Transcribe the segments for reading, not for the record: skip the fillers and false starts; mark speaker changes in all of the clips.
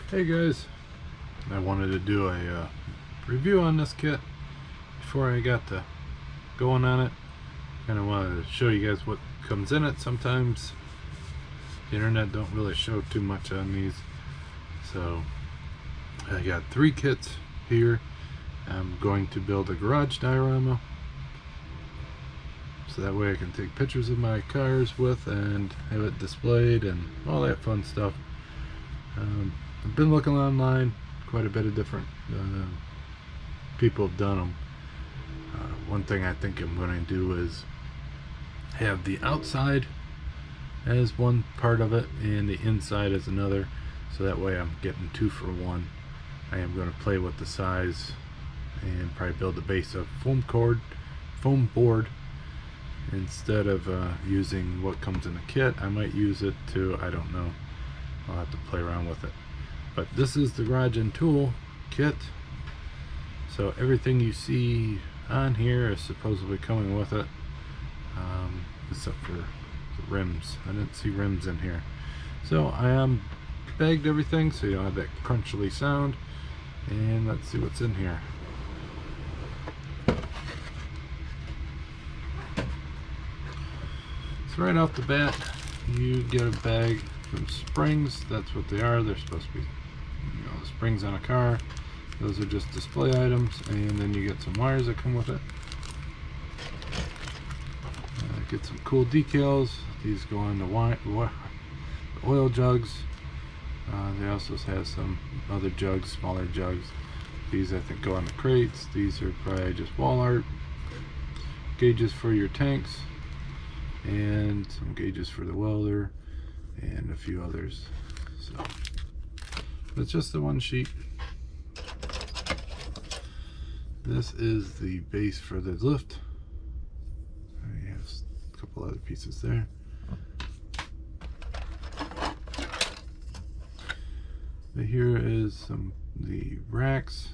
Speaker 1: Hey guys, I wanted to do a review on this kit before I got to going on it. Kind of wanted to show you guys what comes in it. Sometimes the internet don't really show too much on these, so I got 3 kits here. I'm going to build a garage diorama, so that way I can take pictures of my cars with and have it displayed and all that fun stuff. I've been looking online, quite a bit of different people have done them. One thing I think I'm going to do is have the outside as one part of it and the inside as another, so that way I'm getting 2 for 1. I am going to play with the size and probably build a base of foam board instead of using what comes in the kit. I might use it to, I don't know, I'll have to play around with it. But this is the garage and tool kit, so everything you see on here is supposedly coming with it, except for the rims. I didn't see rims in here, so I bagged everything so you don't have that crunchily sound. And let's see what's in here. So right off the bat, you get a bag from springs. That's what they are. They're supposed to be, the springs on a car. Those are just display items, and then you get some wires that come with it. Get some cool decals. These go on the oil jugs. They also have some other jugs, smaller jugs. These I think go on the crates. These are probably just wall art. Gauges for your tanks, and some gauges for the welder, and a few others. So it's just the one sheet. This is the base for the lift. You have a couple other pieces there. But here is the racks.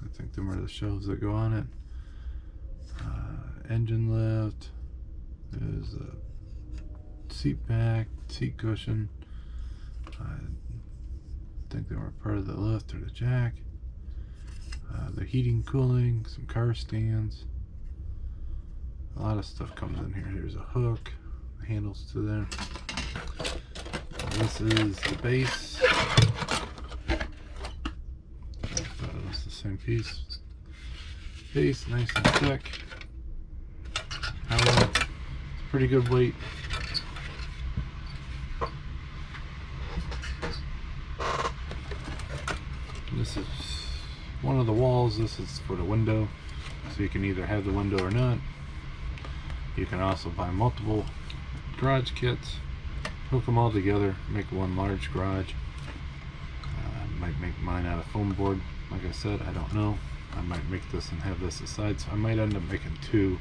Speaker 1: I think them are the shelves that go on it. Engine lift. There's a seat back, seat cushion. I think they were part of the lift or the jack. The heating, cooling, some car stands. A lot of stuff comes in here. There's a hook, handles to there. This is the base. I thought it was the same piece. Base, nice and thick. It's pretty good weight. This is one of the walls. This is for the window, so you can either have the window or not. You can also buy multiple garage kits, hook them all together, make one large garage. I might make mine out of foam board. Like I said, I don't know. I might make this and have this aside, so I might end up making 2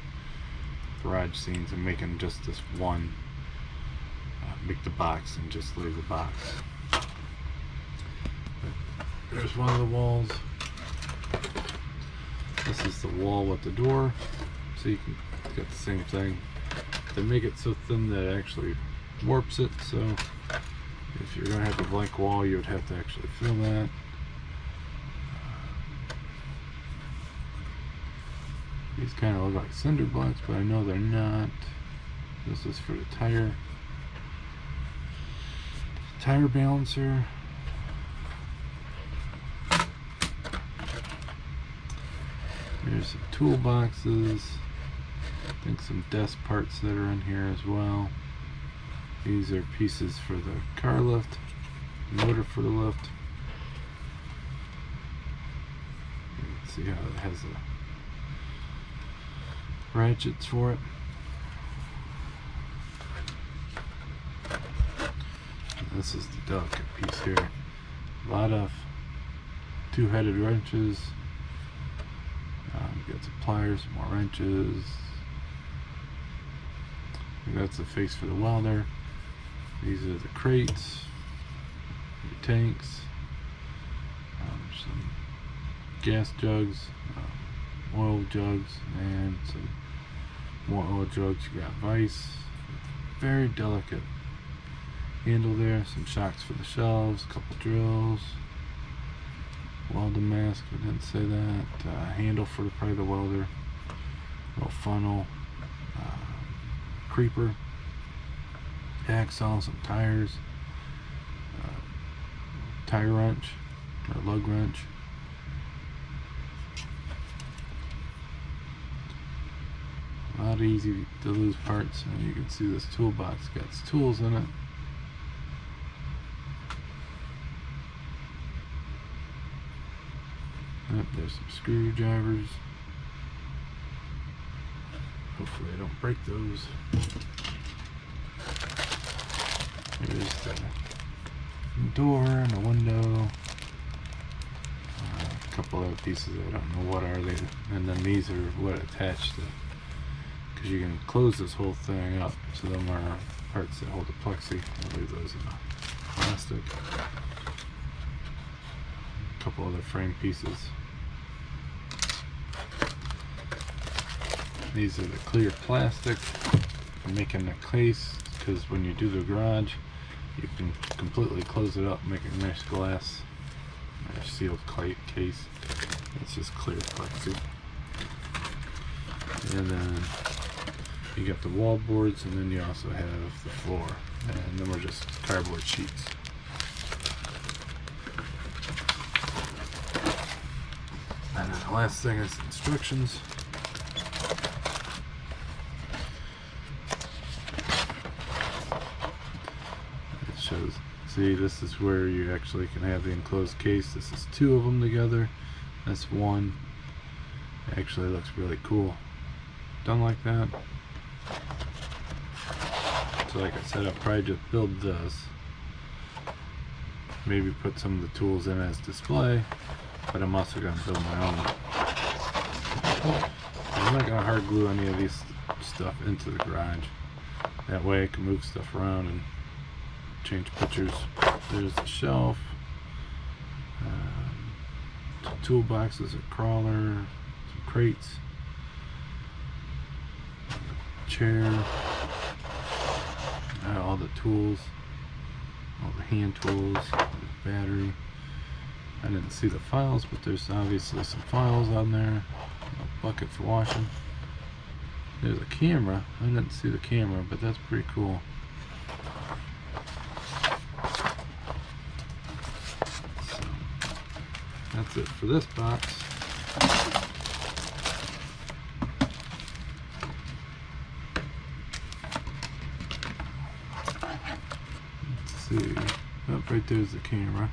Speaker 1: garage scenes and making just this one. Make the box and just leave the box. But there's one of the walls. This is the wall with the door, so you can get the same thing. They make it so thin that it actually warps it, so if you're going to have a blank wall, you would have to actually fill that. These kind of look like cinder blocks, but I know they're not. This is for the tire balancer. There's some toolboxes. I think some desk parts that are in here as well. These are pieces for the car lift, motor for the lift. Let's see how it has the ratchets for it. And this is the delicate piece here. A lot of 2-headed wrenches. Got some pliers, some more wrenches. And that's the face for the welder. These are the crates, your tanks, some gas jugs, oil jugs, and some more oil jugs. You got vise, very delicate handle there, some shocks for the shelves, a couple drills, welding mask, I didn't say that. Handle for probably the welder. Little funnel. Creeper. Hacksaw, some tires. Tire wrench or lug wrench. A lot easy to lose parts, and you can see this toolbox got its tools in it. Yep, there's some screwdrivers. Hopefully I don't break those. There's the door and a window. A couple other pieces, I don't know what are they. And then these are what attached to, because you can close this whole thing up. So them are parts that hold the plexi. I'll leave those in the plastic. A couple other frame pieces. These are the clear plastic for making the case, because when you do the garage, you can completely close it up, make a nice glass, nice sealed case. It's just clear plexi. And then you got the wall boards, and then you also have the floor, and then we're just cardboard sheets. And then the last thing is instructions. Shows, see, this is where you actually can have the enclosed case. This is two of them together. That's one. It actually looks really cool done like that. So like I said, I'll probably just build this, maybe put some of the tools in as display, but I'm also going to build my own. I'm not going to hard glue any of these stuff into the garage. That way I can move stuff around and change pictures. There's the shelf, some toolboxes, a crawler, some crates, chair, all the tools, all the hand tools, the battery. I didn't see the files, but there's obviously some files on there. A bucket for washing. There's a camera. I didn't see the camera, but that's pretty cool. That's it for this box. Let's see. Oh, right there's the camera.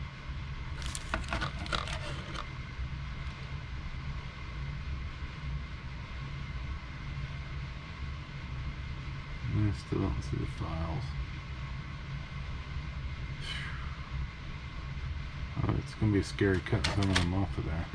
Speaker 1: And I still don't see the files. Oh, it's going to be scary cutting some of them off of there.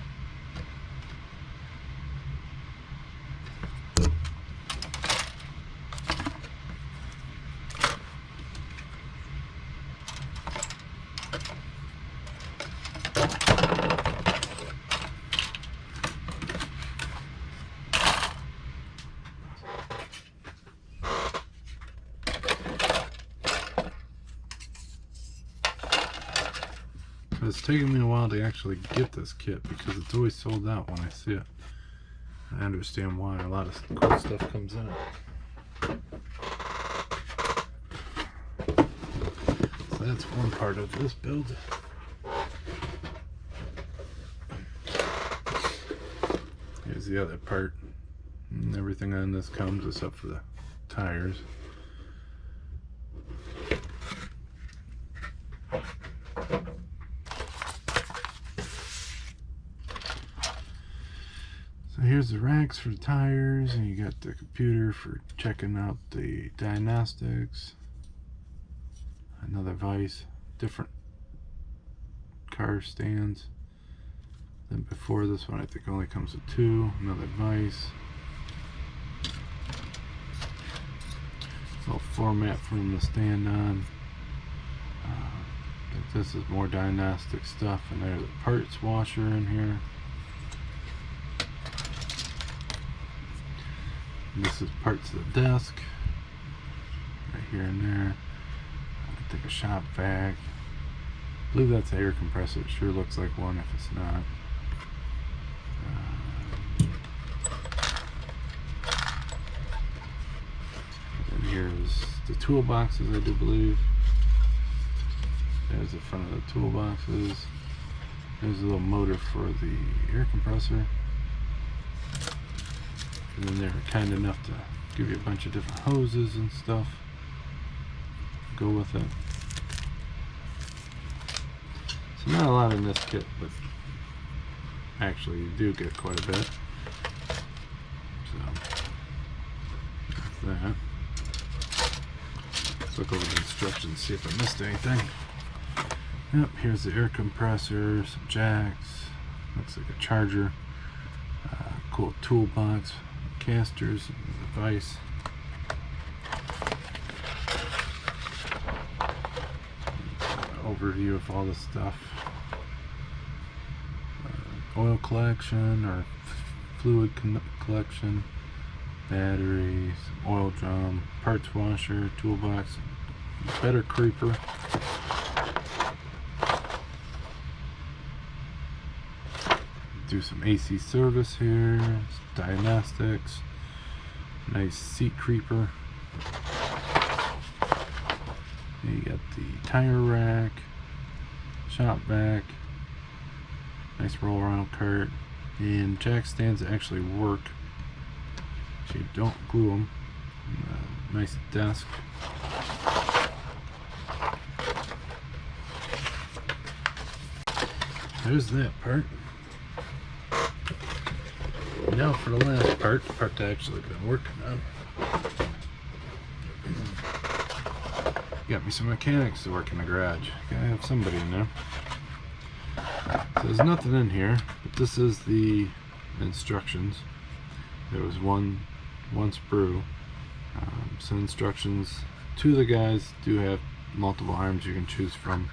Speaker 1: It's taken me a while to actually get this kit because it's always sold out when I see it. I understand why. A lot of cool stuff comes in it. So that's one part of this build. Here's the other part. And everything on this comes except for the tires. So here's the racks for the tires, and you got the computer for checking out the diagnostics. Another vise, different car stands. Then before this one, I think only comes with two. Another vise. Little floor mat for them to stand on. I think this is more diagnostic stuff, and there's a parts washer in here. And this is parts of the desk, right here and there. I think a shop vac, I believe that's an air compressor. It sure looks like one if it's not. And here's the toolboxes, I do believe. There's the front of the toolboxes. There's a little motor for the air compressor. And then they're kind enough to give you a bunch of different hoses and stuff. Go with it. So not a lot in this kit, but actually you do get quite a bit. So that's that. Let's look over the instructions, see if I missed anything. Yep, here's the air compressor, some jacks, looks like a charger, cool toolbox, casters, and a vise. Overview of all this stuff. Oil collection or fluid collection, batteries, oil drum, parts washer, toolbox, better creeper. Do some AC service here, diagnostics, nice seat creeper. You got the tire rack, shop vac, nice roll around cart, and jack stands that actually work. So you don't glue them. Nice desk. There's that part. Now for the last part, the part I actually been working on. Got me some mechanics to work in the garage. Gotta have somebody in there. So there's nothing in here, but this is the instructions. There was one sprue. Some instructions. Two of the guys do have multiple arms you can choose from.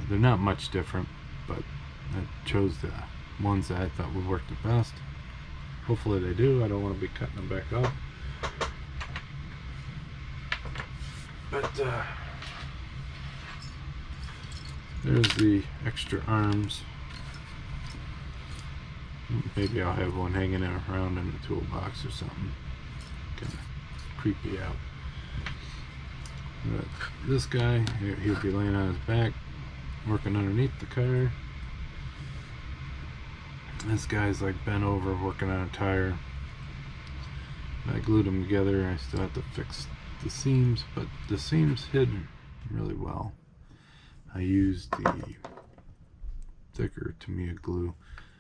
Speaker 1: They're not much different, but I chose the ones that I thought would work the best. Hopefully they do. I don't want to be cutting them back off. But there's the extra arms. Maybe I'll have one hanging around in the toolbox or something. Kind of creepy out. But this guy, he'll be laying on his back, working underneath the car. This guy's like bent over working on a tire. I glued them together. I still have to fix the seams, but the seams hid really well. I used the thicker Tamiya glue.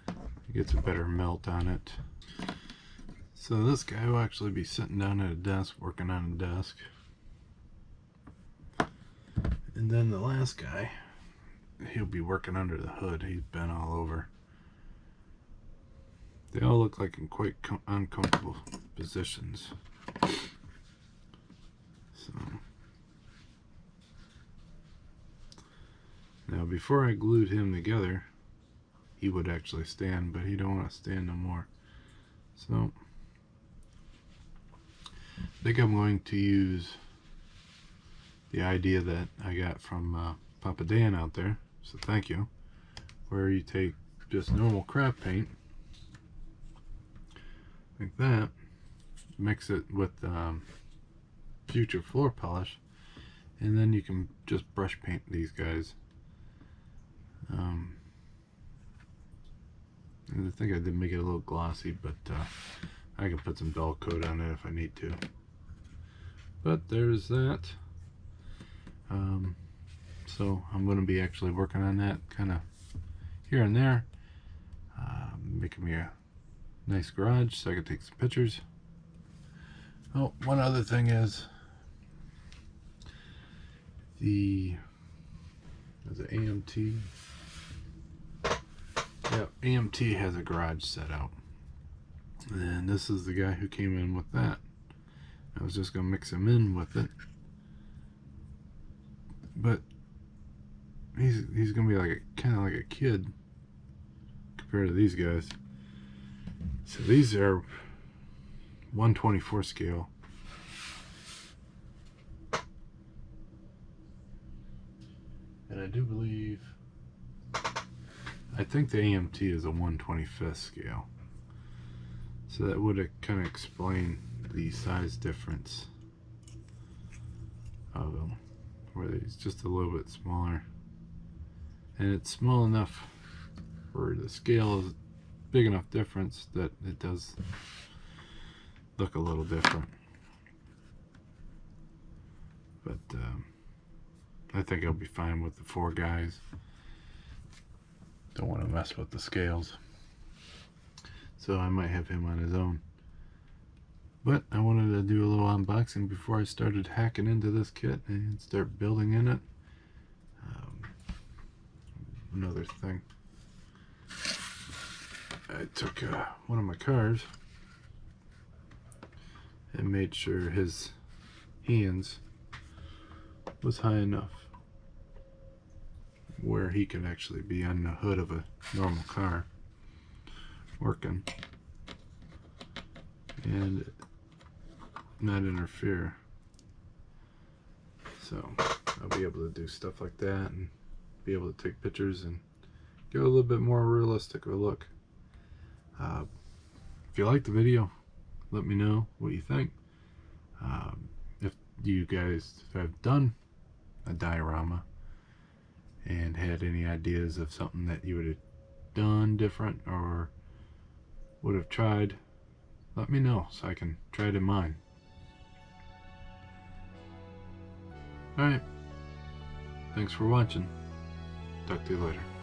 Speaker 1: It gets a better melt on it. So this guy will actually be sitting down at a desk working on a desk. And then the last guy, he'll be working under the hood. He's bent all over. They all look like in quite uncomfortable positions. So now before I glued him together, he would actually stand, but he don't want to stand no more. So I think I'm going to use the idea that I got from Papa Dan out there, so thank you, where you take just normal craft paint like that, mix it with future floor polish, and then you can just brush paint these guys. And I think I did make it a little glossy, but I can put some dull coat on it if I need to. But there's that. So I'm going to be actually working on that kind of here and there, making me a nice garage so I can take some pictures. Oh, one other thing is the AMT. Yeah, AMT has a garage set out, and this is the guy who came in with that. I was just gonna mix him in with it, but he's gonna be like kind of like a kid compared to these guys. So these are 1/24 scale. And I do believe, I think the AMT is a 1/25th scale. So that would kind of explain the size difference of them, where it's just a little bit smaller. And it's small enough for the scale is big enough difference that it does look a little different. But I think I'll be fine with the 4 guys. Don't want to mess with the scales. So I might have him on his own. But I wanted to do a little unboxing before I started hacking into this kit and start building in it. Another thing, I took one of my cars and made sure his hands was high enough where he could actually be on the hood of a normal car working and not interfere. So I'll be able to do stuff like that and be able to take pictures and give it a little bit more realistic of a look. If you like the video, let me know what you think. If you guys have done a diorama and had any ideas of something that you would have done different or would have tried, let me know so I can try it in mine. Alright, thanks for watching. Talk to you later.